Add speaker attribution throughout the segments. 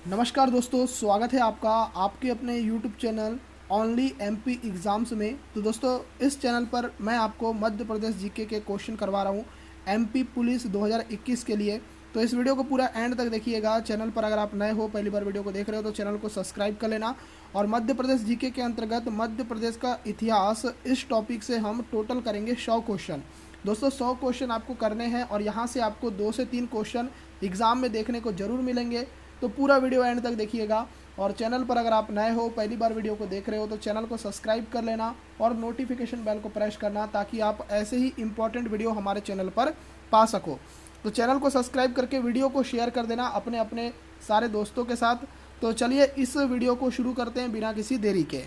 Speaker 1: नमस्कार दोस्तों, स्वागत है आपका आपके अपने YouTube channel only MP exams में। तो दोस्तों, इस चैनल पर मैं आपको मध्य प्रदेश जीके के क्वेश्चन करवा रहा हूँ एमपी पुलिस 2021 के लिए। तो इस वीडियो को पूरा एंड तक देखिएगा। चैनल पर अगर आप नए हो, पहली बार वीडियो को देख रहे हो, तो चैनल को सब्सक्राइब कर लेना। और मध्य प्रदेश जीके के अंतर्गत मध्य प्रदेश का इतिहास, इस टॉपिक से हम टोटल करेंगे 100 क्वेश्चन। दोस्तों, 100 क्वेश्चन आपको करने हैं और यहाँ से आपको 2 से 3 क्वेश्चन एग्ज़ाम में देखने को ज़रूर मिलेंगे। तो पूरा वीडियो एंड तक देखिएगा। और चैनल पर अगर आप नए हो, पहली बार वीडियो को देख रहे हो, तो चैनल को सब्सक्राइब कर लेना और नोटिफिकेशन बेल को प्रेस करना, ताकि आप ऐसे ही इंपॉर्टेंट वीडियो हमारे चैनल पर पा सको। तो चैनल को सब्सक्राइब करके वीडियो को शेयर कर देना अपने अपने सारे दोस्तों के साथ। तो चलिए इस वीडियो को शुरू करते हैं बिना किसी देरी के।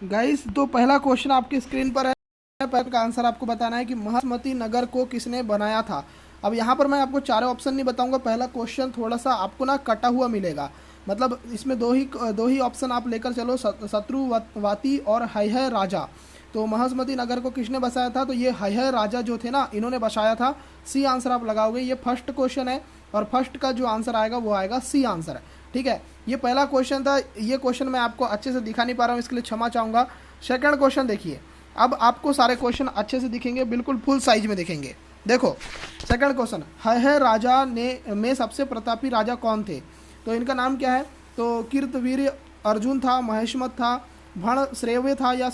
Speaker 1: गाइस, तो पहला क्वेश्चन आपकी स्क्रीन पर है। पहले का आंसर आपको बताना है कि महासमती नगर को किसने बनाया था। अब यहाँ पर मैं आपको चारों ऑप्शन नहीं बताऊंगा। पहला क्वेश्चन थोड़ा सा आपको ना कटा हुआ मिलेगा, मतलब इसमें दो ही ऑप्शन आप लेकर चलो, शत्रुवाती और हैहय राजा। तो महासमती नगर को किसने बसाया था, तो ये हैहय राजा जो थे ना, इन्होंने बसाया था। सी आंसर आप लगाओगे। ये फर्स्ट क्वेश्चन है और फर्स्ट का जो आंसर आएगा वो आएगा सी आंसर। ठीक है, ये पहला क्वेश्चन था। ये क्वेश्चन मैं आपको अच्छे से दिखा नहीं पा रहा हूँ, इसके लिए क्षमा चाहूँगा। सेकंड क्वेश्चन देखिए। अब आपको सारे क्वेश्चन अच्छे से दिखेंगे, बिल्कुल फुल साइज में दिखेंगे। देखो, सेकंड क्वेश्चन, हैहय राजा ने में सबसे प्रतापी राजा कौन थे। तो इनका नाम क्या है, तो कीर्तवीर अर्जुन था, महेशमत था, भण श्रेव्य था, या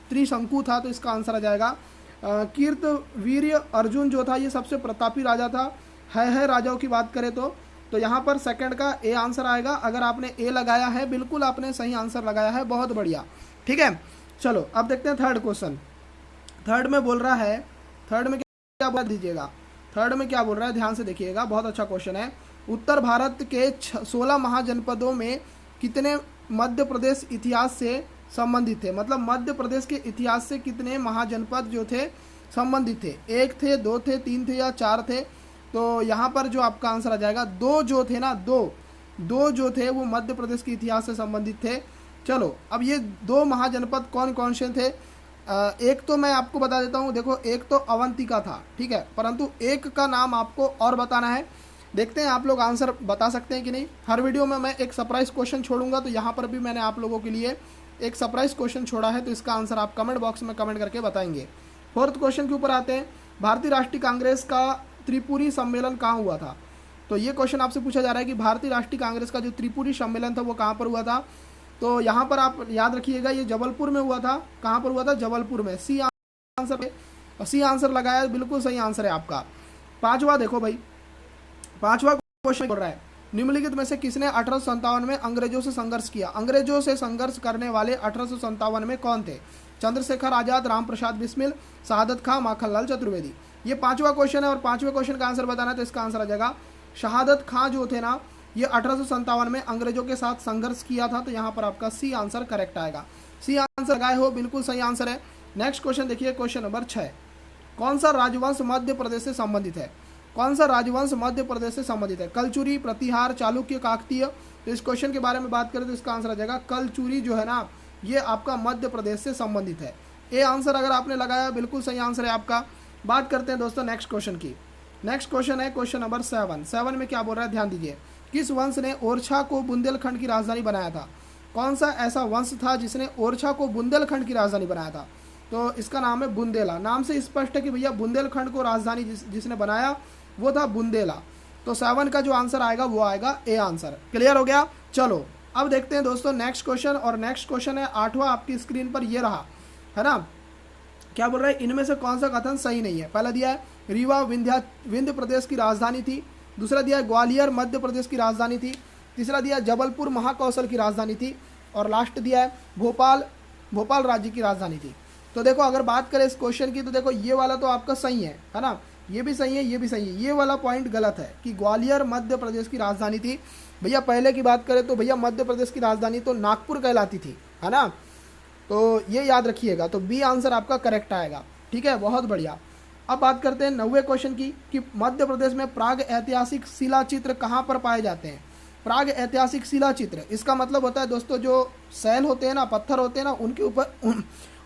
Speaker 1: त्रिशंकु था। तो इसका आंसर आ जाएगा कीर्तवीर अर्जुन जो था, ये सबसे प्रतापी राजा था। हैहय राजाओं की बात करें तो यहाँ पर सेकंड का ए आंसर आएगा। अगर आपने ए लगाया है, बिल्कुल आपने सही आंसर लगाया है, बहुत बढ़िया। ठीक है, चलो अब देखते हैं थर्ड क्वेश्चन। थर्ड में बोल रहा है, थर्ड में क्या बोल दीजिएगा, थर्ड में क्या बोल रहा है, ध्यान से देखिएगा, बहुत अच्छा क्वेश्चन है। उत्तर भारत के 16 महाजनपदों में कितने मध्य प्रदेश इतिहास से संबंधित थे। मतलब मध्य प्रदेश के इतिहास से कितने महाजनपद जो थे संबंधित थे। 1 थे, 2 थे, 3 थे या 4 थे। तो यहाँ पर जो आपका आंसर आ जाएगा, 2 जो थे ना, दो जो थे वो मध्य प्रदेश के इतिहास से संबंधित थे। चलो, अब ये 2 महाजनपद कौन कौन से थे। एक तो मैं आपको बता देता हूँ। देखो, एक तो अवंतिका था, ठीक है, परंतु एक का नाम आपको और बताना है। देखते हैं आप लोग आंसर बता सकते हैं कि नहीं। हर वीडियो में मैं एक सरप्राइज क्वेश्चन छोड़ूंगा, तो यहाँ पर भी मैंने आप लोगों के लिए एक सरप्राइज क्वेश्चन छोड़ा है। तो इसका आंसर आप कमेंट बॉक्स में कमेंट करके बताएंगे। फोर्थ क्वेश्चन के ऊपर आते हैं। भारतीय राष्ट्रीय कांग्रेस का त्रिपुरी सम्मेलन कहाँ हुआ था। तो ये क्वेश्चन आपसे पूछा जा रहा है कि भारतीय राष्ट्रीय कांग्रेस का जो त्रिपुरी सम्मेलन था वो कहाँ पर हुआ था। तो यहाँ पर आप याद रखिएगा, ये जबलपुर में हुआ था। कहाँ पर हुआ था, जबलपुर में। सी आंसर, सी आंसर लगाया, बिल्कुल सही आंसर है आपका। पांचवा देखो भाई, पांचवा क्वेश्चन बोल रहा है, निम्नलिखित में से किसने 1857 में अंग्रेजों से संघर्ष किया। अंग्रेजों से संघर्ष करने वाले 1857 में कौन थे। चंद्रशेखर आजाद, राम प्रसाद बिस्मिल, शहादत खां, माखनलाल चतुर्वेदी। ये पांचवा क्वेश्चन है और पांचवें क्वेश्चन का आंसर बताना है। तो इसका आंसर आ जाएगा शहादत खां जो थे ना, ये 1857 में अंग्रेजों के साथ संघर्ष किया था। तो यहाँ पर आपका सी आंसर करेक्ट आएगा। सी आंसर लगाए हो, बिल्कुल सही आंसर है। नेक्स्ट क्वेश्चन देखिए, क्वेश्चन नंबर 6। कौन सा राजवंश मध्य प्रदेश से संबंधित है। कौन सा राजवंश मध्य प्रदेश से संबंधित है। कलचुरी, प्रतिहार, चालुक्य, काकतीय। तो इस क्वेश्चन के बारे में बात करें तो इसका आंसर आ जाएगा कलचुरी जो है ना, ये आपका मध्य प्रदेश से संबंधित है। ए आंसर अगर आपने लगाया, बिल्कुल सही आंसर है आपका। बात करते हैं दोस्तों नेक्स्ट क्वेश्चन की। नेक्स्ट क्वेश्चन है क्वेश्चन नंबर 7। 7 में क्या बोल रहा है, ध्यान दीजिए। किस वंश ने ओरछा को बुंदेलखंड की राजधानी बनाया था। कौन सा ऐसा वंश था जिसने ओरछा को बुंदेलखंड की राजधानी बनाया था। तो इसका नाम है बुंदेला। नाम से स्पष्ट है कि भैया बुंदेलखंड को राजधानी जिसने बनाया वो था बुंदेला। तो 7 का जो आंसर आएगा वो आएगा ए आंसर। क्लियर हो गया। चलो अब देखते हैं दोस्तों नेक्स्ट क्वेश्चन। और नेक्स्ट क्वेश्चन है 8वां आपकी स्क्रीन पर, ये रहा है ना। क्या बोल रहा है, इनमें से कौन सा कथन सही नहीं है। पहला दिया है रीवा विंध्य प्रदेश की राजधानी थी। दूसरा दिया है ग्वालियर मध्य प्रदेश की राजधानी थी। तीसरा दिया है जबलपुर महाकौशल की राजधानी थी। और लास्ट दिया है भोपाल राज्य की राजधानी थी। तो देखो, अगर बात करें इस क्वेश्चन की, तो देखो ये वाला तो आपका सही है ना, ये भी सही है, ये भी सही है। ये वाला पॉइंट गलत है कि ग्वालियर मध्य प्रदेश की राजधानी थी। भैया पहले की बात करें तो भैया मध्य प्रदेश की राजधानी तो नागपुर कहलाती थी, है ना। तो ये याद रखिएगा। तो बी आंसर आपका करेक्ट आएगा। ठीक है, बहुत बढ़िया। अब बात करते हैं 9वें क्वेश्चन की कि मध्य प्रदेश में प्राग ऐतिहासिक शिला चित्र कहाँ पर पाए जाते हैं। प्राग ऐतिहासिक शिला चित्र, इसका मतलब होता है दोस्तों, जो शैल होते हैं ना, पत्थर होते हैं ना,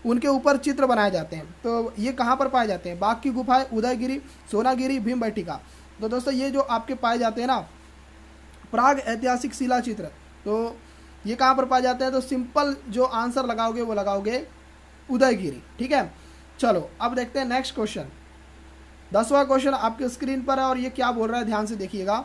Speaker 1: उनके ऊपर चित्र बनाए जाते हैं। तो ये कहाँ पर पाए जाते हैं, बाघ की गुफाएं, उदयगिरी, सोनागिरी, भीम बैठिका। तो दोस्तों ये जो आपके पाए जाते हैं ना, प्राग ऐतिहासिक शिला चित्र, तो ये कहाँ पर पाए जाते हैं? तो सिंपल जो आंसर लगाओगे वो लगाओगे उदयगिरी। ठीक है, चलो अब देखते हैं नेक्स्ट क्वेश्चन। 10वां क्वेश्चन आपके स्क्रीन पर है और ये क्या बोल रहा है, ध्यान से देखिएगा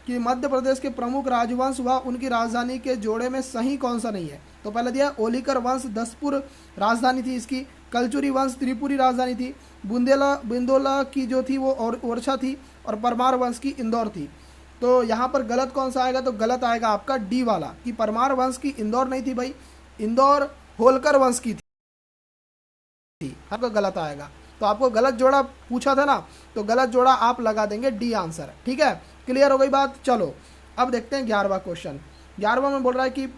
Speaker 1: कि मध्य प्रदेश के प्रमुख राजवंश व उनकी राजधानी के जोड़े में सही कौन सा नहीं है। तो पहले दिया ओलिकर वंश दसपुर राजधानी थी इसकी, कलचुरी वंश त्रिपुरी राजधानी थी, बिंदोला की जो थी वो ओरछा थी, और परमार वंश की इंदौर थी। तो यहाँ पर गलत कौन सा आएगा? तो गलत आएगा आपका डी वाला कि परमार वंश की इंदौर नहीं थी भाई, इंदौर होलकर वंश की थी, आपका गलत आएगा। तो आपको गलत जोड़ा पूछा था ना, तो गलत जोड़ा आप लगा देंगे डी आंसर। ठीक है, क्लियर हो गई बात। चलो अब देखते हैं 11वां क्वेश्चन। 11वां में बोल रहा है कि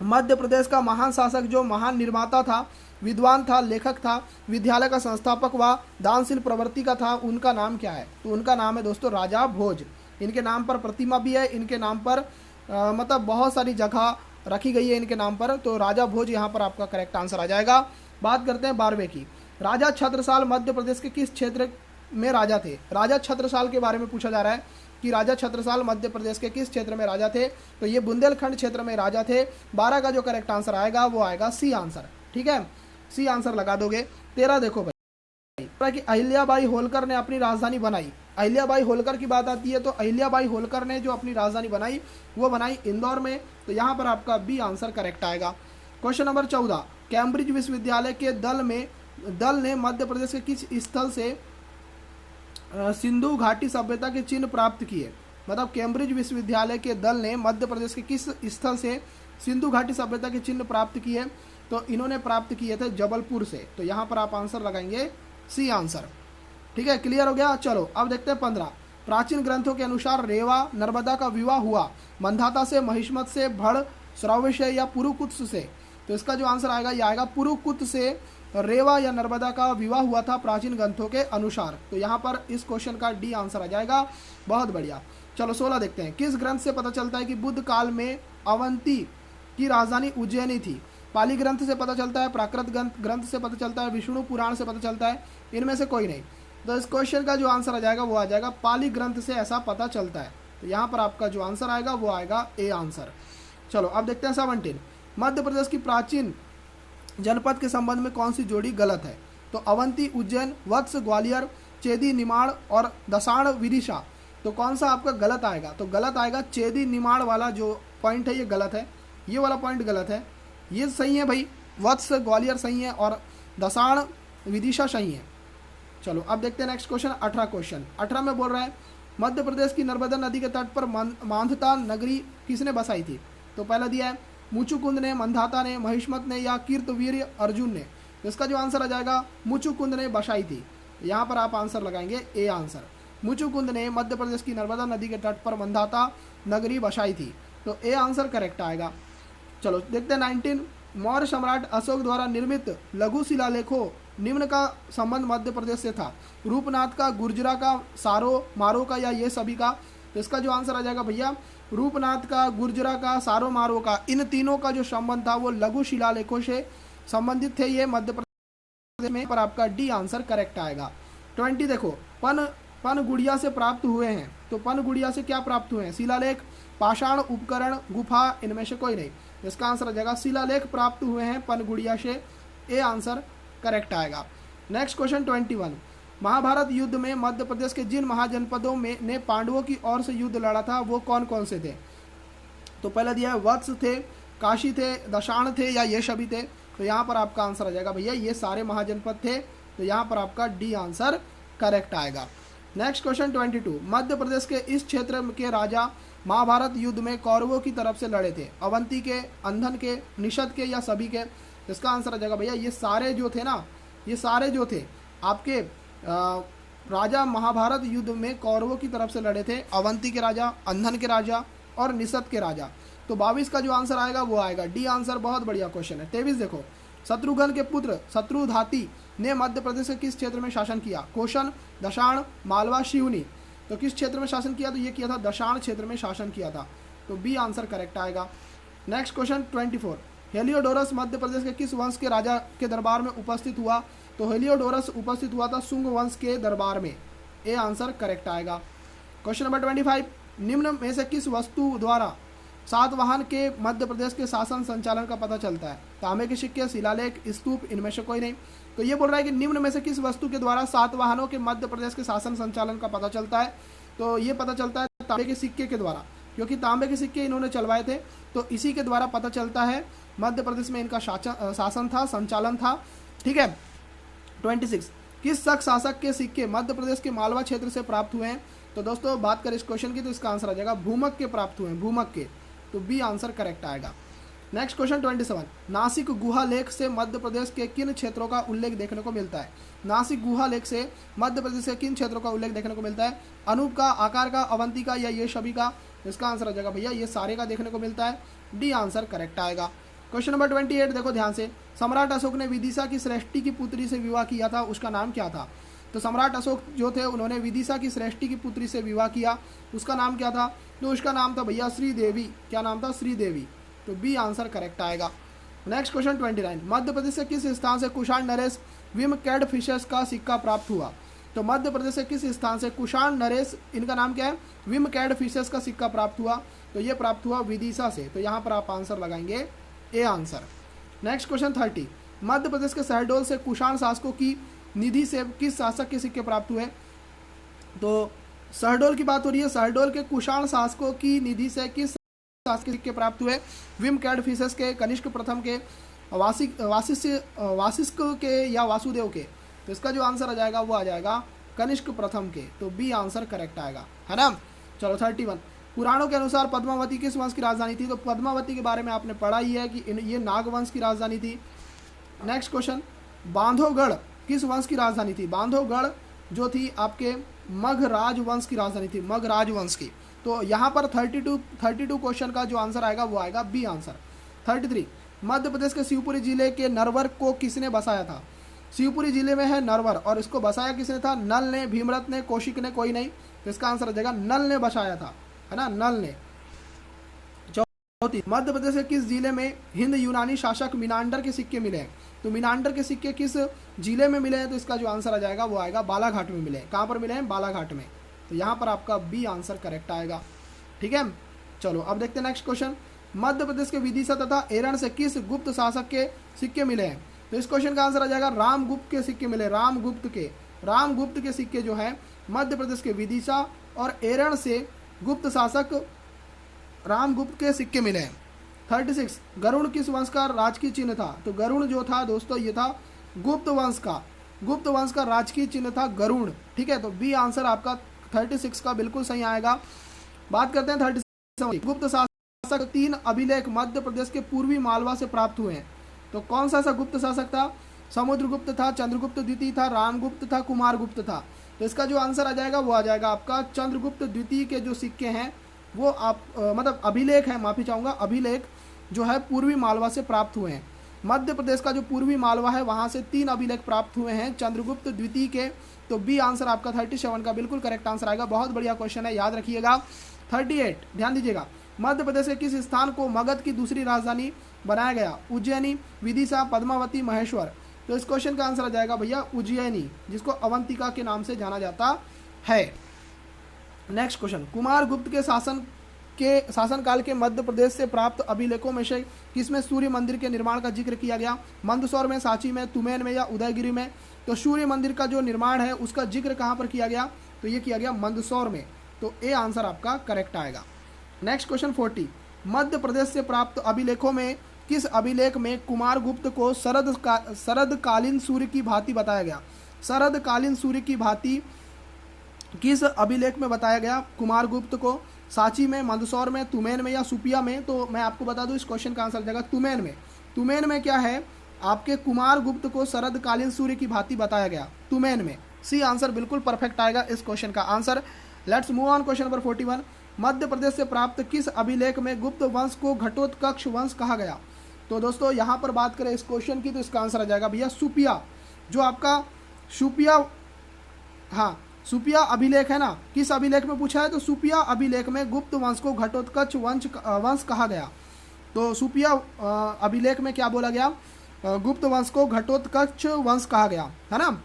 Speaker 1: मध्य प्रदेश का महान शासक जो महान निर्माता था, विद्वान था, लेखक था, विद्यालय का संस्थापक व दानशील प्रवृत्ति का था, उनका नाम क्या है? तो उनका नाम है दोस्तों राजा भोज। इनके नाम पर प्रतिमा भी है, इनके नाम पर मतलब बहुत सारी जगह रखी गई है इनके नाम पर। तो राजा भोज यहाँ पर आपका करेक्ट आंसर आ जाएगा। बात करते हैं 12वें की। राजा छत्रसाल मध्य प्रदेश के किस क्षेत्र में राजा थे? राजा छत्रसाल के बारे में पूछा जा रहा है कि राजा छत्रसाल मध्य प्रदेश के किस क्षेत्र में राजा थे? तो ये बुंदेलखंड क्षेत्र में राजा थे। 12 का जो करेक्ट आंसर आएगा वो आएगा सी आंसर। ठीक है, सी आंसर लगा दोगे। 13 देखो भाई कि अहिल्याबाई होलकर ने अपनी राजधानी बनाई। अहिल्याबाई होलकर की बात आती है तो अहिल्याबाई होलकर ने जो अपनी राजधानी बनाई वो बनाई इंदौर में। तो यहाँ पर आपका बी आंसर करेक्ट आएगा। क्वेश्चन नंबर 14, कैम्ब्रिज विश्वविद्यालय के दल ने मध्य प्रदेश के किस स्थल से सिंधु घाटी सभ्यता के चिन्ह प्राप्त किए? मतलब कैम्ब्रिज विश्वविद्यालय के दल ने मध्य प्रदेश के किस स्थल से सिंधु घाटी सभ्यता के चिन्ह प्राप्त किए? तो इन्होंने प्राप्त किए थे जबलपुर से। तो यहाँ पर आप आंसर लगाएंगे सी आंसर। ठीक है, क्लियर हो गया। चलो अब देखते हैं 15, प्राचीन ग्रंथों के अनुसार रेवा नर्मदा का विवाह हुआ मंधाता से, महिष्मत से, भड़, श्रव्य से या पुरुकुत्स से? तो इसका जो आंसर आएगा ये आएगा पुरुकुत से रेवा या नर्मदा का विवाह हुआ था प्राचीन ग्रंथों के अनुसार। तो यहाँ पर इस क्वेश्चन का डी आंसर आ जाएगा। बहुत बढ़िया। चलो 16 देखते हैं। किस ग्रंथ से पता चलता है कि बुद्ध काल में अवंती की राजधानी उज्जैनी थी? पाली ग्रंथ से पता चलता है, प्राकृत ग्रंथ से पता चलता है, विष्णु पुराण से पता चलता है, इनमें से कोई नहीं। तो इस क्वेश्चन का जो आंसर आ जाएगा वो आ जाएगा पाली ग्रंथ से ऐसा पता चलता है। तो यहाँ पर आपका जो आंसर आएगा वो आएगा ए आंसर। चलो अब देखते हैं 17, मध्य प्रदेश की प्राचीन जनपद के संबंध में कौन सी जोड़ी गलत है? तो अवंती, उज्जैन, वत्स, ग्वालियर, चेदी, निमाड़ और दसाण, विदिशा। तो कौन सा आपका गलत आएगा? तो गलत आएगा चेदी निमाड़ वाला जो पॉइंट है ये गलत है, ये वाला पॉइंट गलत है। ये सही है भाई, वत्स ग्वालियर सही है और दसाण विदिशा सही है। चलो अब देखते हैं नेक्स्ट क्वेश्चन। 18 क्वेश्चन 18 में बोल रहा है मध्य प्रदेश की नर्मदा नदी के तट पर मांधता नगरी किसने बसाई थी? तो पहला दिया है मुचुकुंद ने, मंधाता ने, महिष्मत ने या कीर्तवीर अर्जुन ने? तो इसका जो आंसर आ जाएगा मुचुकुंद ने बसाई थी। यहाँ पर आप आंसर लगाएंगे ए आंसर। मुचुकुंद ने मध्य प्रदेश की नर्मदा नदी के तट पर मंधाता नगरी बसाई थी। तो ए आंसर करेक्ट आएगा। चलो देखते हैं 19, मौर्य सम्राट अशोक द्वारा निर्मित लघु शिलालेखों निम्न का संबंध मध्य प्रदेश से था? रूपनाथ का, गुर्जरा का, सारो मारो का या ये सभी का? तो इसका जो आंसर आ जाएगा भैया रूपनाथ का, गुर्जरा का, सारो मारो का, इन तीनों का जो संबंध था वो लघु शिलालेखों से संबंधित थे ये मध्य प्रदेश में। पर आपका डी आंसर करेक्ट आएगा। 20 देखो, पन गुड़िया से प्राप्त हुए हैं। तो पन गुड़िया से क्या प्राप्त हुए हैं? शिलालेख, पाषाण, उपकरण, गुफा, इनमें से कोई नहीं। इसका आंसर आ जाएगा शिलालेख प्राप्त हुए हैं पन गुड़िया से। ए आंसर करेक्ट आएगा। नेक्स्ट क्वेश्चन 21, महाभारत युद्ध में मध्य प्रदेश के जिन महाजनपदों में ने पांडवों की ओर से युद्ध लड़ा था वो कौन कौन से थे? तो पहले दिया है वत्स थे, काशी थे, दशाण थे या ये सभी थे? तो यहाँ पर आपका आंसर आ जाएगा भैया ये सारे महाजनपद थे। तो यहाँ पर आपका डी आंसर करेक्ट आएगा। नेक्स्ट क्वेश्चन 22, मध्य प्रदेश के इस क्षेत्र के राजा महाभारत युद्ध में कौरवों की तरफ से लड़े थे? अवंती के, अंधन के, निषद के या सभी के? इसका आंसर आ जाएगा भैया ये सारे जो थे ना, ये सारे जो थे आपके राजा महाभारत युद्ध में कौरवों की तरफ से लड़े थे। अवंती के राजा, अंधन के राजा और निषद के राजा। तो 22 का जो आंसर आएगा वो आएगा डी आंसर। बहुत बढ़िया क्वेश्चन है। 23 देखो, शत्रुघ्न के पुत्र शत्रुधाती ने मध्य प्रदेश के किस क्षेत्र में शासन किया? कोशन, दशाण, मालवा, शिवनी? तो किस क्षेत्र में शासन किया? तो ये किया था दशाण क्षेत्र में शासन किया था। तो बी आंसर करेक्ट आएगा। Next question 24, Heliodorus Madhya Pradesh के किस वंश के राजा के दरबार में उपस्थित हुआ? तो हेलियोडोरस उपस्थित हुआ था शुंग वंश के दरबार में। ए आंसर करेक्ट आएगा। क्वेश्चन नंबर 25, निम्न में से किस वस्तु द्वारा सातवाहन के मध्य प्रदेश के शासन संचालन का पता चलता है? तांबे के सिक्के, शिलालेख, स्तूप, इनमें से कोई नहीं। तो ये बोल रहा है कि निम्न में से किस वस्तु के द्वारा सातवाहनों के मध्य प्रदेश के शासन संचालन का पता चलता है? तो ये पता चलता है तांबे के सिक्के के द्वारा, क्योंकि तांबे के सिक्के इन्होंने चलवाए थे, तो इसी के द्वारा पता चलता है मध्य प्रदेश में इनका शासन था, संचालन था। ठीक है। 26, किस शक शासक के सिक्के मध्य प्रदेश के मालवा क्षेत्र से प्राप्त हुए हैं? तो दोस्तों बात करें इस क्वेश्चन की तो इसका आंसर आ जाएगा भूमक के प्राप्त हुए हैं, भूमक के। तो बी आंसर करेक्ट आएगा। नेक्स्ट क्वेश्चन 27, नासिक गुहा लेख से मध्य प्रदेश के किन क्षेत्रों का उल्लेख देखने को मिलता है? नासिक गुहा लेख से मध्य प्रदेश के किन क्षेत्रों का उल्लेख देखने को मिलता है? अनूप का, आकार का, अवंती का, या ये सभी का? इसका आंसर आ जाएगा भैया ये सारे का देखने को मिलता है। डी आंसर करेक्ट आएगा। क्वेश्चन नंबर 28 देखो ध्यान से। सम्राट अशोक ने विदिशा की श्रेष्ठी की पुत्री से विवाह किया था, उसका नाम क्या था? तो सम्राट अशोक जो थे उन्होंने विदिशा की श्रेष्ठी की पुत्री से विवाह किया, उसका नाम क्या था? तो उसका नाम था भैया श्रीदेवी। क्या नाम था? श्रीदेवी। तो बी आंसर करेक्ट आएगा। नेक्स्ट क्वेश्चन 29, मध्य प्रदेश से किस स्थान से कुषाण नरेश विम कैड फिशर्स का सिक्का प्राप्त हुआ? तो मध्य प्रदेश से किस स्थान से कुषाण नरेश, इनका नाम क्या है? विम कैड फिशर्स का सिक्का प्राप्त हुआ। तो ये प्राप्त हुआ विदिशा से। तो यहाँ पर आप आंसर लगाएंगे A answer. Next question 30, Madhya Pradesh के शहडोल से कुषाण शासकों की निधि से किस शासक के सिक्के प्राप्त हुए? तो शहडोल की बात हो रही है। शहडोल के कुषाण शासकों की निधि से किस शासक के सिक्के प्राप्त हुए? विम कैड फिशर्स के, कनिष्क प्रथम के, वासिष्क के, या वासुदेव के? तो इसका जो आंसर आ जाएगा वो आ जाएगा कनिष्क प्रथम के। तो बी आंसर करेक्ट आएगा, है ना। चलो 31, पुराणों के अनुसार पद्मावती किस वंश की राजधानी थी? तो पद्मावती के बारे में आपने पढ़ा ही है कि ये नागवंश की राजधानी थी। नेक्स्ट क्वेश्चन, बांधवगढ़ किस वंश की राजधानी थी? बांधवगढ़ जो थी आपके मगराज वंश की राजधानी थी, मगराज वंश की। तो यहाँ पर 32 क्वेश्चन का जो आंसर आएगा वो आएगा बी आंसर। 33, मध्य प्रदेश के शिवपुरी जिले के नरवर को किसने बसाया था? शिवपुरी जिले में है नरवर, और इसको बसाया किसने था? नल ने, भीमरथ ने, कौशिक ने, कोई नहीं। तो इसका आंसर आ जाएगा नल ने बसाया था, है ना, नल ने। चौथी, मध्य प्रदेश के किस जिले में हिंद यूनानी शासक मिनांडर के सिक्के मिले हैं? तो मिनांडर के सिक्के किस जिले में मिले हैं? तो इसका जो आंसर आ जाएगा वो आएगा बालाघाट में मिले हैं। कहाँ पर मिले हैं? बालाघाट में। तो यहाँ पर आपका बी आंसर करेक्ट आएगा। ठीक है। चलो अब देखते हैं नेक्स्ट क्वेश्चन, मध्य प्रदेश के विदिशा तथा एरण से किस गुप्त शासक के सिक्के मिले हैं? तो इस क्वेश्चन का आंसर आ जाएगा रामगुप्त के सिक्के मिले, रामगुप्त के सिक्के जो है मध्य प्रदेश के विदिशा और एरण से गुप्त शासक रामगुप्त के सिक्के मिले हैं। 36, गरुड़ किस वंश का राजकीय चिन्ह था? तो गरुड़ जो था दोस्तों ये था गुप्त वंश का राजकीय चिन्ह था गरुड़। ठीक है। तो बी आंसर आपका 36 का बिल्कुल सही आएगा। बात करते हैं 37, गुप्त शासक 3 अभिलेख मध्य प्रदेश के पूर्वी मालवा से प्राप्त हुए हैं। तो कौन सा गुप्त शासक था? समुद्रगुप्त था, चंद्रगुप्त द्वितीय था, रामगुप्त था, कुमारगुप्त था। तो इसका जो आंसर आ जाएगा वो आ जाएगा आपका चंद्रगुप्त द्वितीय के जो सिक्के हैं वो आप मतलब अभिलेख है, माफी चाहूँगा, अभिलेख जो है पूर्वी मालवा से प्राप्त हुए हैं। मध्य प्रदेश का जो पूर्वी मालवा है वहाँ से 3 अभिलेख प्राप्त हुए हैं चंद्रगुप्त द्वितीय के। तो बी आंसर आपका 37 का बिल्कुल करेक्ट आंसर आएगा। बहुत बढ़िया क्वेश्चन है, याद रखिएगा। 38, ध्यान दीजिएगा, मध्य प्रदेश के किस स्थान को मगध की दूसरी राजधानी बनाया गया? उज्जैनी, विदिशा, पद्मावती, महेश्वर। तो इस क्वेश्चन का आंसर आ जाएगा भैया उज्जैनी, जिसको अवंतिका के नाम से जाना जाता है। नेक्स्ट क्वेश्चन, कुमारगुप्त के शासनकाल के मध्य प्रदेश से प्राप्त अभिलेखों में से किसमें सूर्य मंदिर के निर्माण का जिक्र किया गया? मंदसौर में, सांची में, तुमैन में, या उदयगिरी में? तो सूर्य मंदिर का जो निर्माण है उसका जिक्र कहाँ पर किया गया? तो ये किया गया मंदसौर में। तो ए आंसर आपका करेक्ट आएगा। नेक्स्ट क्वेश्चन 40, मध्य प्रदेश से प्राप्त अभिलेखों में किस अभिलेख में कुमारगुप्त को शरदकालीन सूर्य की भांति बताया गया? शरदकालीन सूर्य की भांति किस अभिलेख में बताया गया कुमारगुप्त को? सांची में, मंदसौर में, तुमैन में, या सुपिया में? तो मैं आपको बता दूं इस क्वेश्चन का आंसर जाएगा तुमैन में। तुमैन में क्या है? आपके कुमारगुप्त को शरदकालीन सूर्य की भांति बताया गया, तुमैन में। सी आंसर बिल्कुल परफेक्ट आएगा इस क्वेश्चन का answer. Let's move on question number 41, मध्य प्रदेश से प्राप्त किस अभिलेख में गुप्त वंश को घटोत्कच वंश कहा गया? तो दोस्तों यहाँ पर बात करें इस क्वेश्चन की तो इसका आंसर आ जाएगा भैया सुपिया। जो आपका सुपिया अभिलेख है ना, किस अभिलेख में पूछा है? तो सुपिया अभिलेख में गुप्त वंश को घटोत्कच वंश कहा गया। तो सुपिया अभिलेख में क्या बोला गया? गुप्त वंश को घटोत्कच वंश कहा गया, है ना।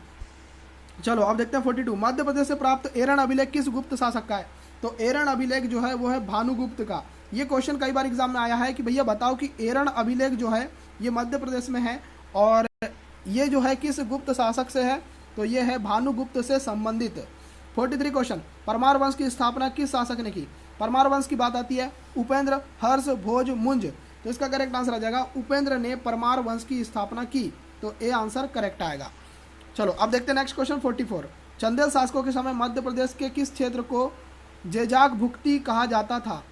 Speaker 1: चलो अब देखते हैं 42, मध्य प्रदेश से प्राप्त एरण अभिलेख किस गुप्त शासक का है? तो एरण अभिलेख जो है वो है भानुगुप्त का। ये क्वेश्चन कई बार एग्जाम में आया है कि भैया बताओ कि एरण अभिलेख जो है ये मध्य प्रदेश में है और ये जो है किस गुप्त शासक से है, तो ये है भानुगुप्त से संबंधित। 43 क्वेश्चन, परमार वंश की स्थापना किस शासक ने की। परमार वंश की बात आती है, उपेंद्र, हर्ष, भोज, मुंज, तो इसका करेक्ट आंसर आ जाएगा उपेंद्र ने परमार वंश की स्थापना की, तो ए आंसर करेक्ट आएगा। चलो अब देखते हैं नेक्स्ट क्वेश्चन 44। चंदेल शासकों के समय मध्य प्रदेश के किस क्षेत्र को जेजाग भुक्ति कहा जाता था।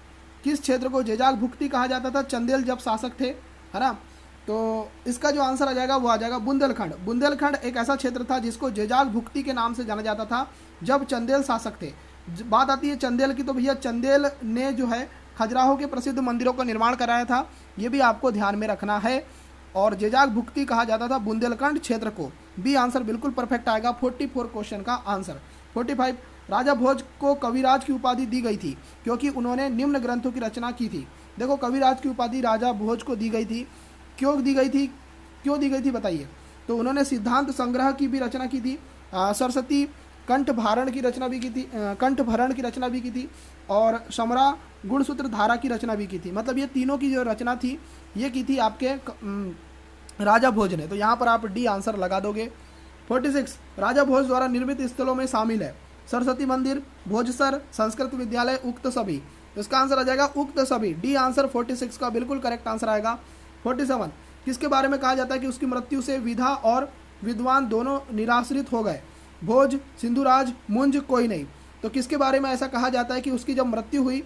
Speaker 1: किस क्षेत्र को जेजाग भुक्ति कहा जाता था चंदेल जब शासक थे, है ना। तो इसका जो आंसर आ जाएगा वो आ जाएगा बुंदेलखंड। बुंदेलखंड एक ऐसा क्षेत्र था जिसको जेजाग भुक्ति के नाम से जाना जाता था जब चंदेल शासक थे। बात आती है चंदेल की, तो भैया चंदेल ने जो है खजुराहो के प्रसिद्ध मंदिरों का निर्माण कराया था, ये भी आपको ध्यान में रखना है। और जेजाग भुक्ति कहा जाता था बुंदेलखंड क्षेत्र को। बी आंसर बिल्कुल परफेक्ट आएगा 44 क्वेश्चन का आंसर। 45, राजा भोज को कविराज की उपाधि दी गई थी क्योंकि उन्होंने निम्न ग्रंथों की रचना की थी। देखो कविराज की उपाधि राजा भोज को दी गई थी, क्यों दी गई थी, क्यों दी गई थी बताइए। तो उन्होंने सिद्धांत संग्रह की भी रचना की थी, सरस्वती कंठभरण की रचना भी की थी, कंठभरण की रचना भी की थी, और समरा गुणसूत्र धारा की रचना भी की थी। मतलब ये तीनों की जो रचना थी ये की थी आपके राजा भोज ने। तो यहाँ पर आप डी आंसर लगा दोगे। 46, राजा भोज द्वारा निर्मित स्थलों में शामिल है सरस्वती मंदिर, भोजसर, संस्कृत विद्यालय, उक्त सभी। तो इसका आंसर आ जाएगा उक्त सभी। डी आंसर 46 का बिल्कुल करेक्ट आंसर आएगा। 47, किसके बारे में कहा जाता है कि उसकी मृत्यु से विधा और विद्वान दोनों निराश्रित हो गए। भोज, सिंधुराज, मुंज, कोई नहीं। तो किसके बारे में ऐसा कहा जाता है कि उसकी जब मृत्यु हुई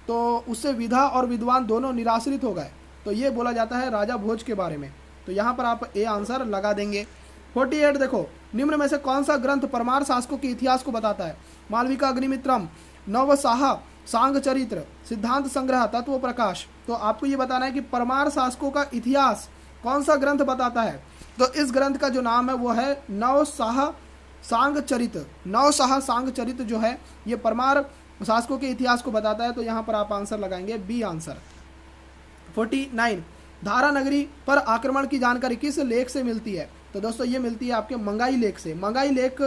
Speaker 1: तो उससे विधा और विद्वान दोनों निराश्रित हो गए, तो ये बोला जाता है राजा भोज के बारे में। तो यहाँ पर आप ए आंसर लगा देंगे। 48, देखो निम्न में से कौन सा ग्रंथ परमार शासकों के इतिहास को बताता है। मालविका अग्निमित्रम, नवसाह, सांग चरित्र, सिद्धांत संग्रह, तत्व प्रकाश। तो आपको ये बताना है कि परमार शासकों का इतिहास कौन सा ग्रंथ बताता है। तो इस ग्रंथ का जो नाम है वो है नवसाह सांग चरित। नवसाह सांग चरित जो है ये परमार शासकों के इतिहास को बताता है। तो यहाँ पर आप आंसर लगाएंगे बी आंसर। 49, धारा नगरी पर आक्रमण की जानकारी किस लेख से मिलती है। तो दोस्तों ये मिलती है आपके मंगाई लेख से। मंगाई लेख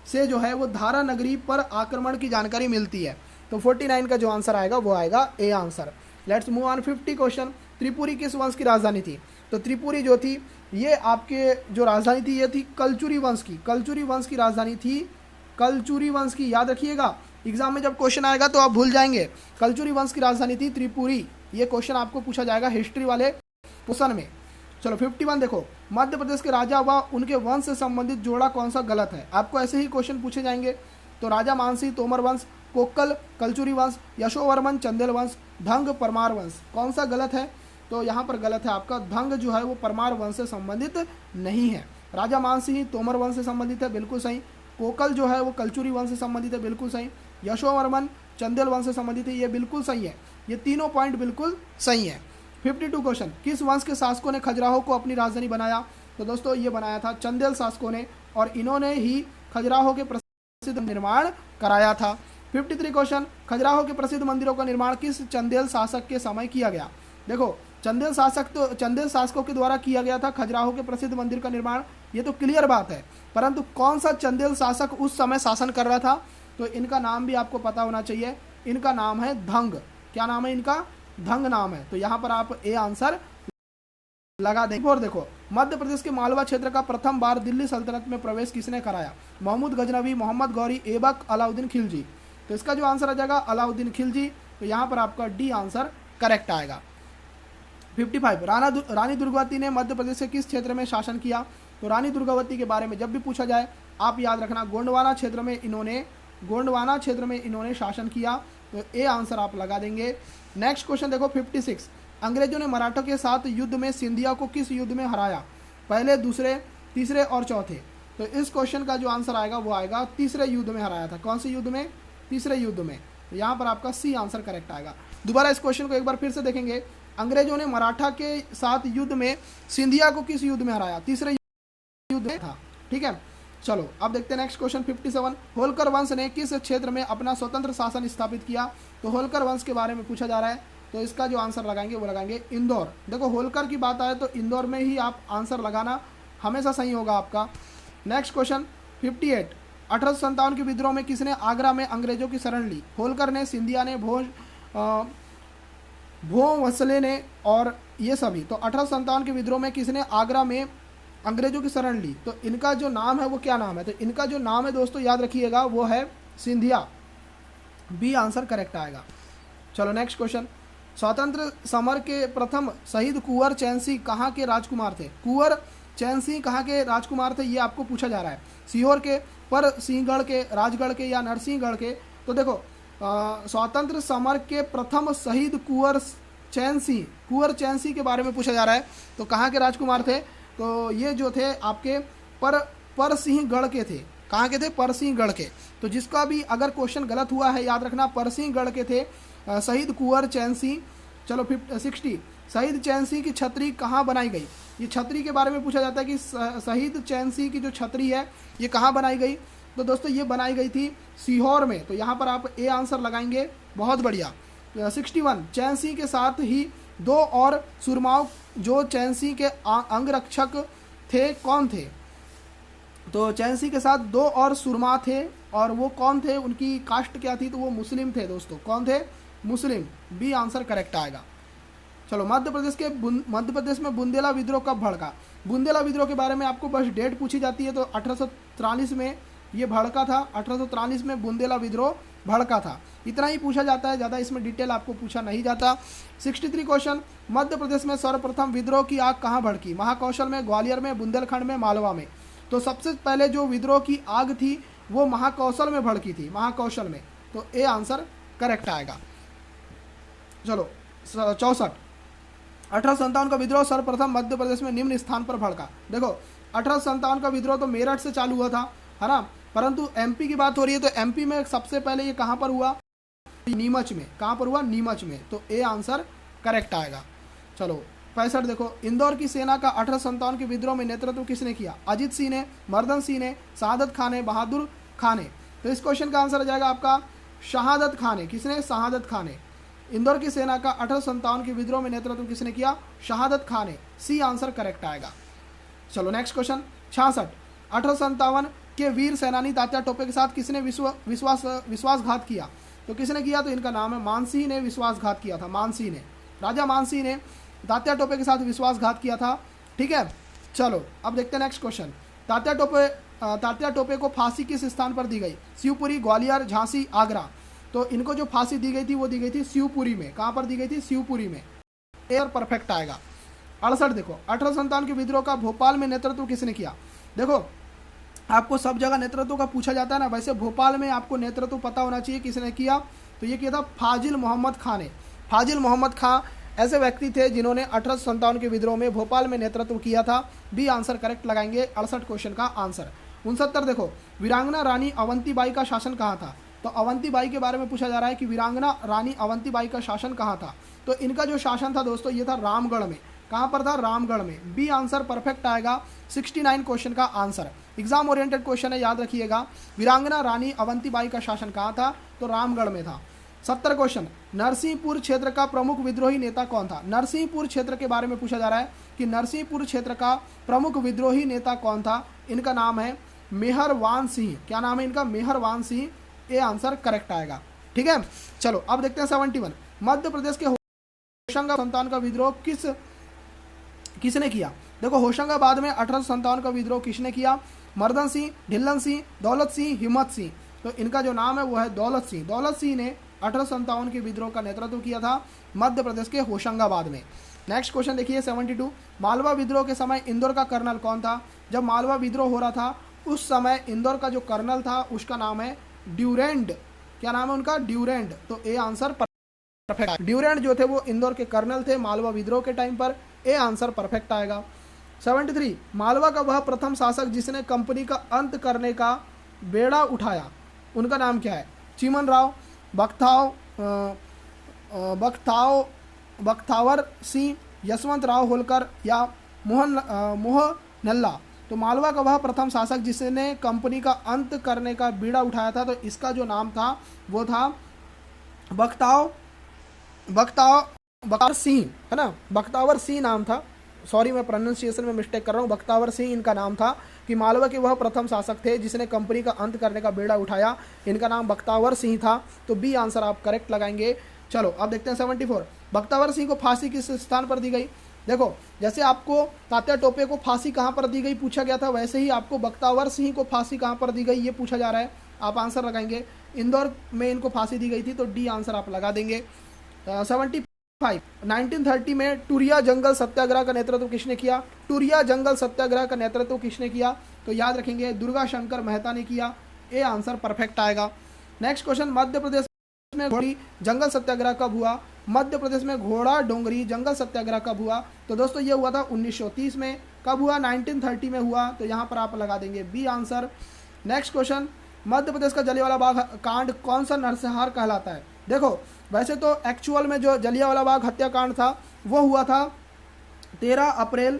Speaker 1: से जो है वो धारा नगरी पर आक्रमण की जानकारी मिलती है। तो 49 का जो आंसर आएगा वो आएगा A answer. Let's move on 50 question. Tripuri किस वंश की राजधानी थी। तो त्रिपुरी जो थी ये आपके जो राजधानी थी ये थी कलचुरी वंश की। कलचुरी वंश की राजधानी थी, कलचुरी वंश की, याद रखिएगा एग्जाम में जब क्वेश्चन आएगा तो आप भूल जाएंगे। कलचुरी वंश की राजधानी थी त्रिपुरी। ये क्वेश्चन आपको पूछा जाएगा हिस्ट्री वाले पोर्शन में। चलो 51 देखो, मध्य प्रदेश के राजा व उनके वंश से संबंधित जोड़ा कौन सा गलत है। आपको ऐसे ही क्वेश्चन पूछे जाएंगे। तो राजा मानसी तोमर वंश, कोक्कल कलचुरी वंश, यशोवर्मन चंदेल वंश, धंग परमार वंश, कौन सा गलत है। तो यहाँ पर गलत है आपका धंग जो है वो परमार वंश से संबंधित नहीं है। राजा मानसिंह तोमर वंश से संबंधित है, बिल्कुल सही। कोकल जो है वो कलचुरी वंश से संबंधित है, बिल्कुल सही। यशोवर्मन चंदेल वंश से संबंधित है, ये बिल्कुल सही है। ये तीनों पॉइंट बिल्कुल सही है। 52 क्वेश्चन, किस वंश के शासकों ने खजुराहो को अपनी राजधानी बनाया। तो दोस्तों ये बनाया था चंदेल शासकों ने, और इन्होंने ही खजुराहो के प्रसिद्ध निर्माण कराया था। 53 क्वेश्चन, खजुराहो के प्रसिद्ध मंदिरों का निर्माण किस चंदेल शासक के समय किया गया। देखो चंदेल शासकों के द्वारा किया गया था खजुराहो के प्रसिद्ध मंदिर का निर्माण, ये तो क्लियर बात है। परंतु कौन सा चंदेल शासक उस समय शासन कर रहा था, तो इनका नाम भी आपको पता होना चाहिए। इनका नाम है धंग। क्या नाम है इनका, धंग नाम है। तो यहाँ पर आप ए आंसर लगा देंगे। और देखो मध्य प्रदेश के मालवा क्षेत्र का प्रथम बार दिल्ली सल्तनत में प्रवेश किसने कराया। महमूद गजनवी, मोहम्मद गौरी, ऐबक, अलाउद्दीन खिलजी। तो इसका जो आंसर आ जाएगा अलाउद्दीन खिलजी। तो यहाँ पर आपका डी आंसर करेक्ट आएगा। 55, रानी दुर्गावती ने मध्य प्रदेश के किस क्षेत्र में शासन किया। तो रानी दुर्गावती के बारे में जब भी पूछा जाए आप याद रखना गोंडवाना क्षेत्र में इन्होंने शासन किया। तो ए आंसर आप लगा देंगे। नेक्स्ट क्वेश्चन देखो 56, अंग्रेजों ने मराठों के साथ युद्ध में सिंधिया को किस युद्ध में हराया। पहले, दूसरे, तीसरे और चौथे। तो इस क्वेश्चन का जो आंसर आएगा वो आएगा तीसरे युद्ध में हराया था। कौन से युद्ध में, तीसरे युद्ध में। तो यहाँ पर आपका सी आंसर करेक्ट आएगा। दोबारा इस क्वेश्चन को एक बार फिर से देखेंगे। अंग्रेजों ने मराठा के साथ युद्ध में सिंधिया को किस युद्ध में हराया। तीसरे युद्ध में था, ठीक है। चलो अब देखते हैं नेक्स्ट क्वेश्चन 57, होलकर वंश ने किस क्षेत्र में अपना स्वतंत्र शासन स्थापित किया। तो होलकर वंश के बारे में पूछा जा रहा है। तो इसका जो आंसर लगाएंगे वो लगाएंगे इंदौर। देखो होलकर की बात आए तो इंदौर में ही आप आंसर लगाना हमेशा सही होगा आपका। नेक्स्ट क्वेश्चन 58, 1857 के विद्रोह में किसने आगरा में अंग्रेजों की शरण ली? होलकर ने, सिंधिया ने, भोंसले ने और ये सभी। तो 1857 के विद्रोह में किसने आगरा में अंग्रेजों की शरण ली? तो इनका जो नाम है वो क्या नाम है? तो इनका जो नाम है दोस्तों याद रखिएगा वो है सिंधिया। बी आंसर करेक्ट आएगा। चलो नेक्स्ट क्वेश्चन। स्वतंत्र समर के प्रथम शहीद कुंवर चैन सिंह कहाँ के राजकुमार थे? कुंवर चैन सिंह कहाँ के राजकुमार थे ये आपको पूछा जा रहा है। सीहोर के, पर सिंहगढ़ के, राजगढ़ के या नरसिंहगढ़ के? तो देखो स्वतंत्र समर के प्रथम शहीद कुंवर चैन सिंह के बारे में पूछा जा रहा है। तो कहाँ के राजकुमार थे? तो ये जो थे आपके परसिंहगढ़ के थे। कहाँ के थे? परसिंहगढ़ के। तो जिसका भी अगर क्वेश्चन गलत हुआ है याद रखना, परसिंहगढ़ के थे शहीद कुंवर चैन सिंह। चलो 60, शहीद चैन सिंह की छतरी कहाँ बनाई गई? ये छतरी के बारे में पूछा जाता है कि शहीद चैन सिंह की जो छतरी है ये कहाँ बनाई गई? तो दोस्तों ये बनाई गई थी सीहोर में। तो यहाँ पर आप ए आंसर लगाएंगे। बहुत बढ़िया। 61, चैन सिंह के साथ ही 2 और सुरमाओं जो चैन सिंह के अंगरक्षक थे कौन थे? तो चैन सिंह के साथ 2 और सुरमा थे, और वो कौन थे? उनकी कास्ट क्या थी? तो वो मुस्लिम थे दोस्तों। कौन थे? मुस्लिम। बी आंसर करेक्ट आएगा। चलो मध्य प्रदेश में बुंदेला विद्रोह कब भड़का? बुंदेला विद्रोह के बारे में आपको बस डेट पूछी जाती है। तो 1843 में ये भड़का था। 1843 में बुंदेला विद्रोह भड़का था। इतना ही पूछा जाता है, ज़्यादा इसमें डिटेल आपको पूछा नहीं जाता। 63 क्वेश्चन। मध्य प्रदेश में सर्वप्रथम विद्रोह की आग कहाँ भड़की? महाकौशल में, ग्वालियर में, बुंदेलखंड में, मालवा में? तो सबसे पहले जो विद्रोह की आग थी वो महाकौशल में भड़की थी। महाकौशल में। तो ए आंसर करेक्ट आएगा। चलो 64, 1857 का विद्रोह सर्वप्रथम मध्य प्रदेश में निम्न स्थान पर भड़का। देखो 1857 का विद्रोह तो मेरठ से चालू हुआ था, है ना, परंतु एमपी की बात हो रही है तो एमपी में सबसे पहले ये कहाँ पर हुआ? नीमच में। कहाँ पर हुआ? नीमच में। तो ए आंसर करेक्ट आएगा। चलो 65 देखो, इंदौर की सेना का 1857 के विद्रोह में नेतृत्व किसने किया? अजीत सिंह ने, मर्दन सिंह ने, शहादत खान ने, बहादुर खान ने? तो इस क्वेश्चन का आंसर आ जाएगा आपका शहादत खान ने। किसने? शहादत खान ने। इंदौर की सेना का 1857 के विद्रोह में नेतृत्व किसने किया? शहादत खान ने। सी आंसर करेक्ट आएगा। चलो नेक्स्ट क्वेश्चन। 66, 1857 के वीर सेनानी तात्या टोपे के साथ किसने विश्वासघात किया? तो किसने किया? तो इनका नाम है मानसिंह ने विश्वासघात किया था। मानसिंह ने, राजा मानसिंह ने तात्या टोपे के साथ विश्वासघात किया था। ठीक है। चलो अब देखते हैं नेक्स्ट क्वेश्चन। तात्या टोपे को फांसी किस स्थान पर दी गई? शिवपुरी, ग्वालियर, झांसी, आगरा? तो इनको जो फांसी दी गई थी वो दी गई थी शिवपुरी में। कहाँ पर दी गई थी? शिवपुरी में। एयर परफेक्ट आएगा। 68 देखो, 1857 के विद्रोह का भोपाल में नेतृत्व किसने किया? देखो आपको सब जगह नेतृत्व का पूछा जाता है ना, वैसे भोपाल में आपको नेतृत्व पता होना चाहिए किसने किया। तो ये किया था फाजिल मोहम्मद खान ने। फाजिल मोहम्मद खान ऐसे व्यक्ति थे जिन्होंने 1857 के विद्रोह में भोपाल में नेतृत्व किया था। बी आंसर करेक्ट लगाएंगे 68 क्वेश्चन का आंसर। 69 देखो, वीरांगना रानी अवंतीबाई का शासन कहाँ था? तो अवंतीबाई के बारे में पूछा जा रहा है कि वीरांगना रानी अवंतीबाई का शासन कहाँ था? तो इनका जो शासन था दोस्तों ये था रामगढ़ में। कहाँ पर था? रामगढ़ में। बी आंसर परफेक्ट आएगा 69 क्वेश्चन का आंसर। एग्जाम ओरिएंटेड क्वेश्चन है, याद रखिएगा। वीरांगना रानी अवंतीबाई का शासन कहाँ था? तो रामगढ़ में था। 70 क्वेश्चन, नरसिंहपुर क्षेत्र का प्रमुख विद्रोही नेता कौन था? नरसिंहपुर क्षेत्र के बारे में पूछा जा रहा है कि नरसिंहपुर क्षेत्र का प्रमुख विद्रोही नेता कौन था? इनका नाम है मेहरवान सिंह। क्या नाम है इनका? मेहरवान सिंह। ए आंसर करेक्ट आएगा। ठीक है। चलो अब देखते हैं 71, मध्य प्रदेश के होशंगाबाद का विद्रोह किसने किया? देखो होशंगाबाद में 1857 का विद्रोह किसने किया? मर्दन सिंह, ढिल्लन सिंह, दौलत सिंह, हिम्मत सिंह? तो इनका जो नाम है वो है दौलत सिंह। दौलत सिंह ने 1857 के विद्रोह का नेतृत्व किया था मध्य प्रदेश के होशंगाबाद में। नेक्स्ट क्वेश्चन देखिए 72, मालवा विद्रोह के समय इंदौर का कर्नल कौन था? जब मालवा विद्रोह हो रहा था उस समय इंदौर का जो कर्नल था उसका नाम है ड्यूरेंड। क्या नाम है उनका? ड्यूरेंड। तो ए आंसर परफेक्ट। ड्यूरेंड जो थे वो इंदौर के कर्नल थे मालवा विद्रोह के टाइम पर। ए आंसर परफेक्ट आएगा। 73, मालवा का वह प्रथम शासक जिसने कंपनी का अंत करने का बेड़ा उठाया, उनका नाम क्या है? चिमन राव, बख्तावर सिंह, यशवंत राव होलकर या मोहनल्ला? तो मालवा का वह प्रथम शासक जिसने कंपनी का अंत करने का बीड़ा उठाया था, तो इसका जो नाम था वो था बख्तावर सिंह, है ना, बख्तावर सिंह नाम था। सॉरी मैं प्रोनाउंसिएशन में मिस्टेक कर रहा हूँ, बख्तावर सिंह इनका नाम था, कि मालवा के वह प्रथम शासक थे जिसने कंपनी का अंत करने का बेड़ा उठाया। इनका नाम बख्तावर सिंह था। तो बी आंसर आप करेक्ट लगाएंगे। चलो अब देखते हैं 74। बख्तावर सिंह को फांसी किस स्थान पर दी गई? देखो, जैसे आपको तात्या टोपे को फांसी कहाँ पर दी गई पूछा गया था, वैसे ही आपको बख्तावर सिंह को फांसी कहाँ पर दी गई ये पूछा जा रहा है। आप आंसर लगाएंगे, इंदौर में इनको फांसी दी गई थी, तो डी आंसर आप लगा देंगे। 75। 1930 में टूरिया जंगल सत्याग्रह का नेतृत्व किसने किया? टूरिया जंगल सत्याग्रह का नेतृत्व किसने किया? तो याद रखेंगे दुर्गा शंकर मेहता ने किया। ए आंसर परफेक्ट आएगा। नेक्स्ट क्वेश्चन, मध्य प्रदेश में घोड़ी जंगल सत्याग्रह कब हुआ? मध्य प्रदेश में घोड़ा डोंगरी जंगल सत्याग्रह कब हुआ? तो दोस्तों ये हुआ था 1930 में। कब हुआ? 1930 में हुआ। तो यहाँ पर आप लगा देंगे B answer. Next question, Madhya Pradesh का जलियांवाला बाग कांड कौन सा नरसंहार कहलाता है? देखो, वैसे तो एक्चुअल में जो जलियांवाला बाग हत्याकांड था वो हुआ था 13 अप्रैल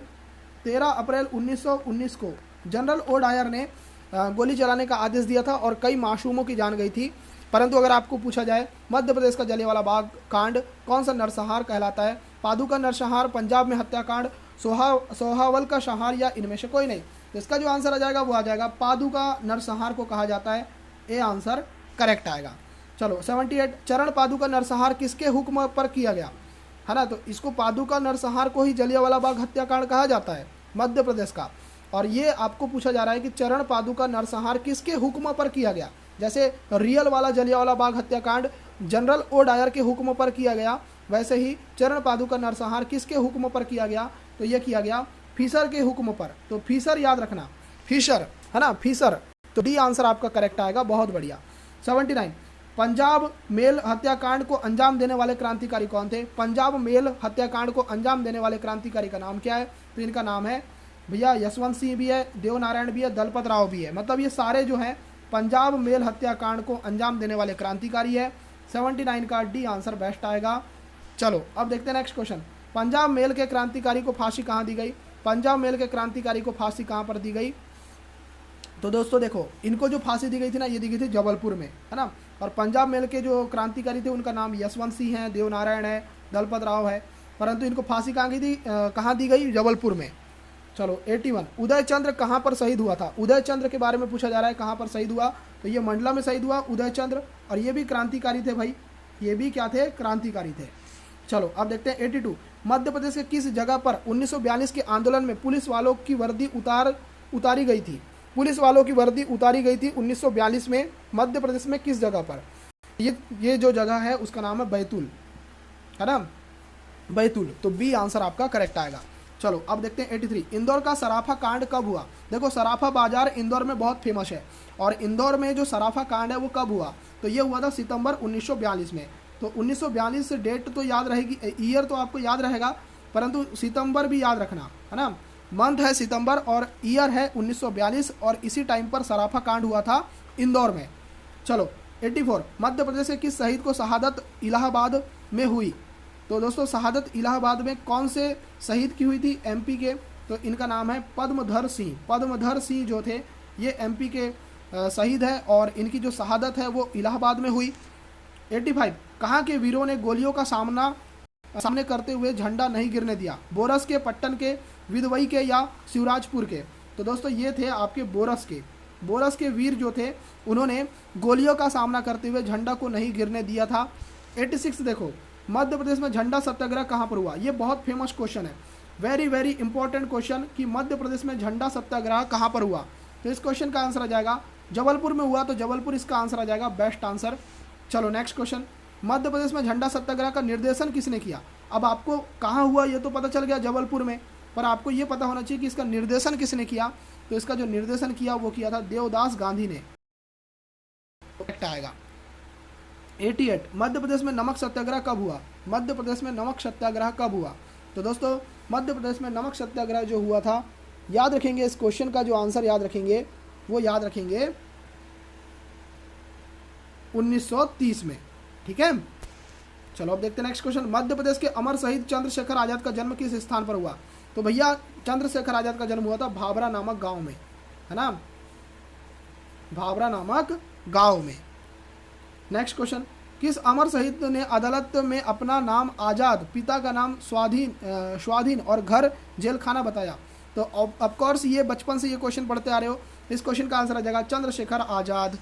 Speaker 1: 1919 को जनरल ओ डायर ने गोली चलाने का आदेश दिया था और कई मासूमों की जान गई थी। परंतु अगर आपको पूछा जाए मध्य प्रदेश का जलियांवाला बाग कांड कौन सा नरसंहार कहलाता है? पादू का नरसंहार, पंजाब में हत्याकांड, सोहावल का संहार, या इनमें से कोई नहीं? तो इसका जो आंसर आ जाएगा वो आ जाएगा पादू का नरसंहार को कहा जाता है। ए आंसर करेक्ट आएगा। चलो 78, चरण पादू का नरसंहार किसके हुक्म पर किया गया? है ना, तो इसको पादू का नरसंहार को ही जलियांवाला बाग हत्याकांड कहा जाता है मध्य प्रदेश का। और ये आपको पूछा जा रहा है कि चरण पादू का नरसंहार किसके हुक्म पर किया गया? जैसे रियल वाला जलियांवाला बाग हत्याकांड जनरल ओ डायर के हुक्म पर किया गया, वैसे ही चरण पादू का नरसंहार किसके हुक्म पर किया गया? तो ये किया गया फिशर के हुक्म पर। तो फिशर याद रखना, फिशर, है ना, फिशर। तो डी आंसर आपका करेक्ट आएगा। बहुत बढ़िया। 79, पंजाब मेल हत्याकांड को अंजाम देने वाले क्रांतिकारी कौन थे? पंजाब मेल हत्याकांड को अंजाम देने वाले क्रांतिकारी का नाम क्या है? तो इनका नाम है भैया यशवंत सिंह भी है, देवनारायण भी है, दलपत राव भी है। मतलब ये सारे जो हैं पंजाब मेल हत्याकांड को अंजाम देने वाले क्रांतिकारी है। 79 का डी आंसर बेस्ट आएगा। चलो अब देखते हैं नेक्स्ट क्वेश्चन, पंजाब मेल के क्रांतिकारी को फांसी कहाँ दी गई? पंजाब मेल के क्रांतिकारी को फांसी कहाँ पर दी गई? तो दोस्तों देखो, इनको जो फांसी दी गई थी ना, ये दी गई थी जबलपुर में, है ना। और पंजाब मेल के जो क्रांतिकारी थे उनका नाम यशवंत सिंह है, देवनारायण है, दलपत राव है। परंतु इनको फांसी कहाँ दी गई? जबलपुर में। चलो 81, उदय चंद्र कहाँ पर शहीद हुआ था? उदय चंद्र के बारे में पूछा जा रहा है, कहाँ पर शहीद हुआ? तो ये मंडला में शहीद हुआ उदय चंद्र, और ये भी क्रांतिकारी थे भाई, ये भी क्या थे? क्रांतिकारी थे। चलो अब देखते हैं 82, मध्य प्रदेश के किस जगह पर 1942 के आंदोलन में पुलिस वालों की वर्दी उतारी गई थी? पुलिस वालों की वर्दी उतारी गई थी 1942 में मध्य प्रदेश में किस जगह पर? ये जो जगह है उसका नाम है बैतूल, है ना, बैतूल। तो बी आंसर आपका करेक्ट आएगा। चलो अब देखते हैं 83, इंदौर का सराफा कांड कब हुआ? देखो, सराफा बाजार इंदौर में बहुत फेमस है, और इंदौर में जो सराफा कांड है वो कब हुआ? तो ये हुआ था सितंबर 1942 में। तो 1942 डेट तो याद रहेगी, ईयर तो आपको याद रहेगा, परंतु सितंबर भी याद रखना, है ना। मंथ है सितंबर और ईयर है 1942, और इसी टाइम पर सराफा कांड हुआ था इंदौर में। चलो 84, मध्य प्रदेश के किस शहीद को शहादत इलाहाबाद में हुई? तो दोस्तों शहादत इलाहाबाद में कौन से शहीद की हुई थी? एमपी के। तो इनका नाम है पद्मधर सिंह। पद्मधर सिंह जो थे ये एमपी के शहीद है, और इनकी जो शहादत है वो इलाहाबाद में हुई। 85, कहाँ के वीरों ने गोलियों का सामने करते हुए झंडा नहीं गिरने दिया? बोरस के, पट्टन के, विदवई के, या शिवराजपुर के? तो दोस्तों ये थे आपके बोरस के वीर जो थे उन्होंने गोलियों का सामना करते हुए झंडा को नहीं गिरने दिया था। 86, देखो, मध्य प्रदेश में झंडा सत्याग्रह कहाँ पर हुआ? ये बहुत फेमस क्वेश्चन है, वेरी वेरी इंपॉर्टेंट क्वेश्चन, कि मध्य प्रदेश में झंडा सत्याग्रह कहाँ पर हुआ? तो इस क्वेश्चन का आंसर आ जाएगा जबलपुर में हुआ। तो जबलपुर इसका आंसर आ जाएगा, बेस्ट आंसर। चलो नेक्स्ट क्वेश्चन, मध्य प्रदेश में झंडा सत्याग्रह का निर्देशन किसने किया? अब आपको कहाँ हुआ ये तो पता चल गया, जबलपुर में, पर आपको ये पता होना चाहिए कि इसका निर्देशन किसने किया। तो इसका जो निर्देशन किया वो किया था देवदास गांधी ने। करेक्ट आएगा। 88, मध्य प्रदेश में नमक सत्याग्रह कब हुआ? मध्य प्रदेश में नमक सत्याग्रह कब हुआ? तो दोस्तों मध्य प्रदेश में नमक सत्याग्रह जो हुआ था, याद रखेंगे इस क्वेश्चन का जो आंसर याद रखेंगे वो याद रखेंगे 1930 में। ठीक है, चलो अब देखते हैं नेक्स्ट क्वेश्चन, मध्य प्रदेश के अमर शहीद चंद्रशेखर आजाद का जन्म किस स्थान पर हुआ? तो भैया चंद्रशेखर आजाद का जन्म हुआ था भाभरा नामक गांव में, है ना, भाभरा नामक गांव में। नेक्स्ट क्वेश्चन, किस अमर शहीद ने अदालत में अपना नाम आज़ाद, पिता का नाम स्वाधीन और घर जेल खाना बताया? तो ऑफकोर्स ये बचपन से ये क्वेश्चन पढ़ते आ रहे हो, इस क्वेश्चन का आंसर आ जाएगा चंद्रशेखर आज़ाद।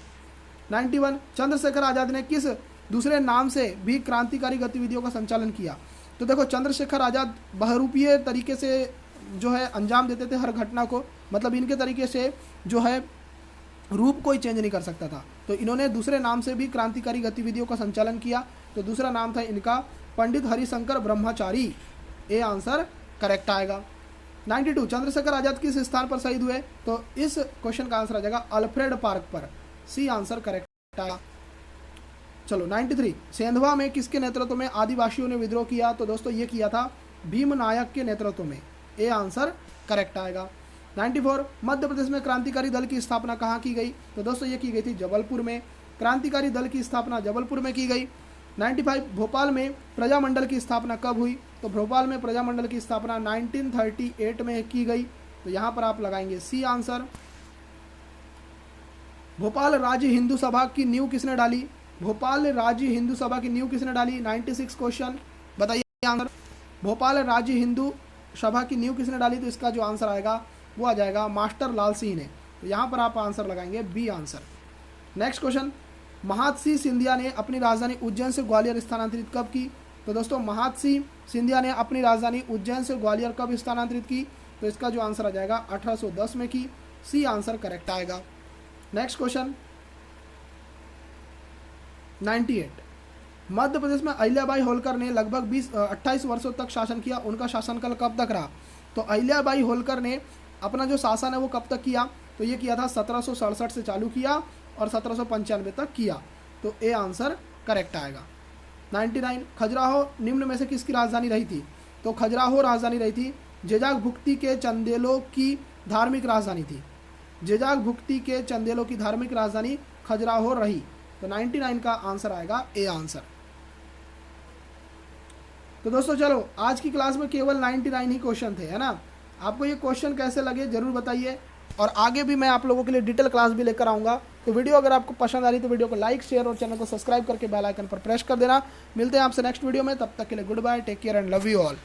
Speaker 1: 91, चंद्रशेखर आज़ाद ने किस दूसरे नाम से भी क्रांतिकारी गतिविधियों का संचालन किया? तो देखो, चंद्रशेखर आज़ाद बहुरूपीय तरीके से जो है अंजाम देते थे हर घटना को, मतलब इनके तरीके से जो है रूप कोई चेंज नहीं कर सकता था। तो इन्होंने दूसरे नाम से भी क्रांतिकारी गतिविधियों का संचालन किया। तो दूसरा नाम था इनका पंडित हरिशंकर ब्रह्मचारी। ए आंसर करेक्ट आएगा। 92, चंद्रशेखर आज़ाद किस स्थान पर शहीद हुए? तो इस क्वेश्चन का आंसर आ जाएगा अल्फ्रेड पार्क पर। सी आंसर करेक्ट आएगा। चलो 93, सेंधवा में किसके नेतृत्व में आदिवासियों ने विद्रोह किया? तो दोस्तों ये किया था भीम नायक के नेतृत्व में। ए आंसर करेक्ट आएगा। 94, मध्य प्रदेश में क्रांतिकारी दल की स्थापना कहाँ की गई? तो दोस्तों ये की गई थी जबलपुर में। क्रांतिकारी दल की स्थापना जबलपुर में की गई। 95, भोपाल में प्रजामंडल की स्थापना कब हुई? तो भोपाल में प्रजामंडल की स्थापना 1938 में की गई। तो यहाँ पर आप लगाएंगे सी आंसर। भोपाल राज्य हिंदू सभा की नींव किसने डाली? भोपाल राज्य हिंदू सभा की नींव किसने डाली? 96 क्वेश्चन, बताइए आंसर। भोपाल राज्य हिंदू सभा की नींव किसने डाली? तो इसका जो आंसर आएगा वो आ जाएगा मास्टर लाल सिंह ने। तो यहाँ पर आप आंसर लगाएंगे B answer. Next question, Mahadji Scindia ने अपनी राजधानी उज्जैन से ग्वालियर स्थानांतरित कब की? तो दोस्तों महादजी सिंधिया ने अपनी राजधानी उज्जैन से ग्वालियर कब स्थानांतरित की? तो इसका जो आंसर आ जाएगा 1810 में की। सी आंसर करेक्ट आएगा। नेक्स्ट क्वेश्चन 98, मध्य प्रदेश में अहिल्याबाई होलकर ने लगभग 28 वर्षों तक शासन किया, उनका शासनकाल कब तक रहा? तो अहिल्याबाई होलकर ने अपना जो शासन है वो कब तक किया? तो ये किया था 1767 से चालू किया और 1795 तक किया। तो ए आंसर करेक्ट आएगा। 99, खजुराहो निम्न में से किसकी राजधानी रही थी? तो खजुराहो राजधानी रही थी जेजाग भुक्ति के चंदेलों की धार्मिक राजधानी थी। जेजाग भुक्ति के चंदेलों की धार्मिक राजधानी खजुराहो रही। तो 99 का आंसर आएगा ए आंसर। तो दोस्तों चलो, आज की क्लास में केवल 99 ही क्वेश्चन थे, है ना? आपको ये क्वेश्चन कैसे लगे जरूर बताइए, और आगे भी मैं आप लोगों के लिए डिटेल क्लास भी लेकर आऊँगा। तो वीडियो अगर आपको पसंद आ रही तो वीडियो को लाइक, शेयर और चैनल को सब्सक्राइब करके बेल आइकन पर प्रेस कर देना। मिलते हैं आपसे नेक्स्ट वीडियो में, तब तक के लिए goodbye, take care and love you all.